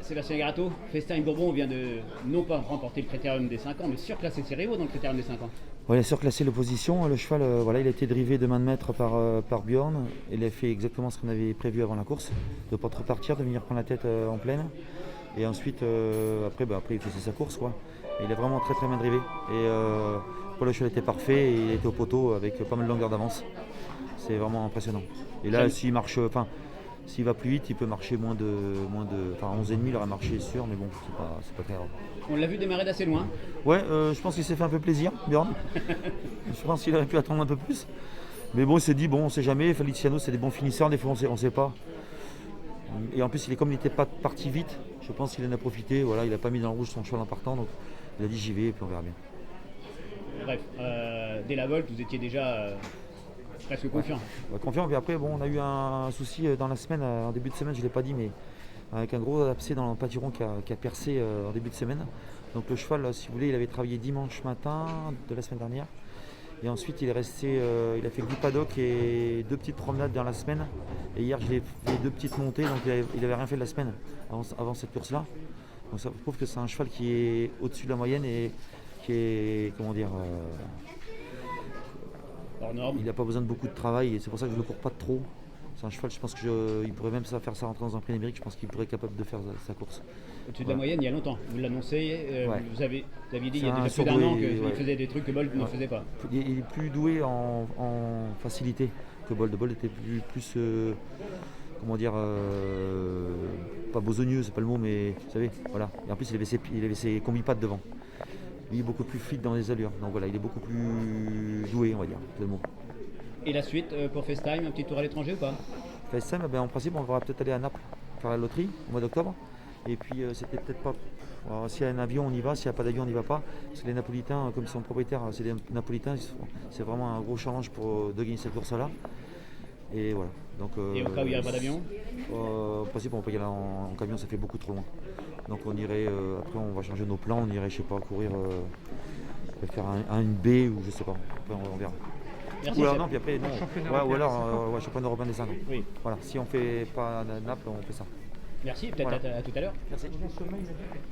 Sébastien Garato, Festime Bourbon vient de non pas remporter le critérium des 5 ans, mais surclasser ses rivaux dans le critérium des 5 ans. Ouais, il a surclassé l'opposition. Le cheval, voilà, il a été drivé de main de maître par Bjorn. Il a fait exactement ce qu'on avait prévu avant la course, de ne pas trop repartir, de venir prendre la tête en pleine. Et ensuite, après, il faisait sa course, quoi. Et il est vraiment très très bien drivé. Et pour le cheval était parfait et il était au poteau avec pas mal de longueur d'avance. C'est vraiment impressionnant. Et là, s'il marche, s'il va plus vite, il peut marcher moins de 11,5, il aurait marché sûr, mais bon, c'est pas très grave. On l'a vu démarrer d'assez loin. Ouais, je pense qu'il s'est fait un peu plaisir, Bjorn. Je pense qu'il aurait pu attendre un peu plus. Mais bon, il s'est dit, bon, on sait jamais, Feliciano, c'est des bons finisseurs, des fois on sait pas. Et en plus, comme il n'était pas parti vite, je pense qu'il en a profité. Voilà, il n'a pas mis dans le rouge son cheval en partant, donc il a dit j'y vais et puis on verra bien. Bref, dès la Volt, vous étiez déjà presque confiant. Ouais, confiant, puis après, bon, on a eu un souci dans la semaine, en début de semaine, je ne l'ai pas dit, mais avec un gros abcès dans le pâturon qui a percé en début de semaine. Donc le cheval, si vous voulez, il avait travaillé dimanche matin de la semaine dernière. Et ensuite, il est resté, il a fait du paddock et 2 petites promenades dans la semaine. Et hier, je l'ai fait 2 petites montées, donc il avait rien fait de la semaine avant cette course-là. Donc ça prouve que c'est un cheval qui est au-dessus de la moyenne et qui est, comment dire, hors norme. il n'a pas besoin de beaucoup de travail et c'est pour ça que je ne le cours pas trop. C'est un cheval, je pense qu'il pourrait même faire ça rentrer dans un prix numérique, je pense qu'il pourrait être capable de faire sa course. Au-dessus de la moyenne, il y a longtemps. Vous l'annoncez, Ouais. vous aviez dit il y a C'est un déjà plus d'un an surdoué, qu'il ouais. faisait des trucs que Bolt ne faisait pas. Il est plus doué en facilité que Bold. Bold était plus comment dire, pas besogneux, c'est pas le mot, mais vous savez, voilà. Et en plus, il avait ses combi-pattes devant. Lui, il est beaucoup plus fluide dans les allures. Donc voilà, il est beaucoup plus doué, on va dire, c'est le mot. Et la suite pour FaceTime, un petit tour à l'étranger ou pas? FaceTime, en principe, on va peut-être aller à Naples faire la loterie au mois d'octobre. Et puis, c'était peut-être pas. Alors, s'il y a un avion, on y va. S'il n'y a pas d'avion, on n'y va pas. Parce que les Napolitains, comme ils sont propriétaires, c'est des Napolitains, c'est vraiment un gros challenge de gagner cette course-là. Et voilà. Donc, Et au cas où il n'y aurait pas d'avion? En principe, on peut y aller en camion, ça fait beaucoup trop loin. Donc, on irait. Après, on va changer nos plans. On irait, je sais pas, courir, faire une B ou je sais pas. Après, on verra. Merci. Ou alors, non, puis après, non. Ouais, ou alors, championnat européen des 5 ans. Oui. Voilà, si on fait pas Naples, on fait ça. Merci, peut-être Voilà. à tout à l'heure. Merci.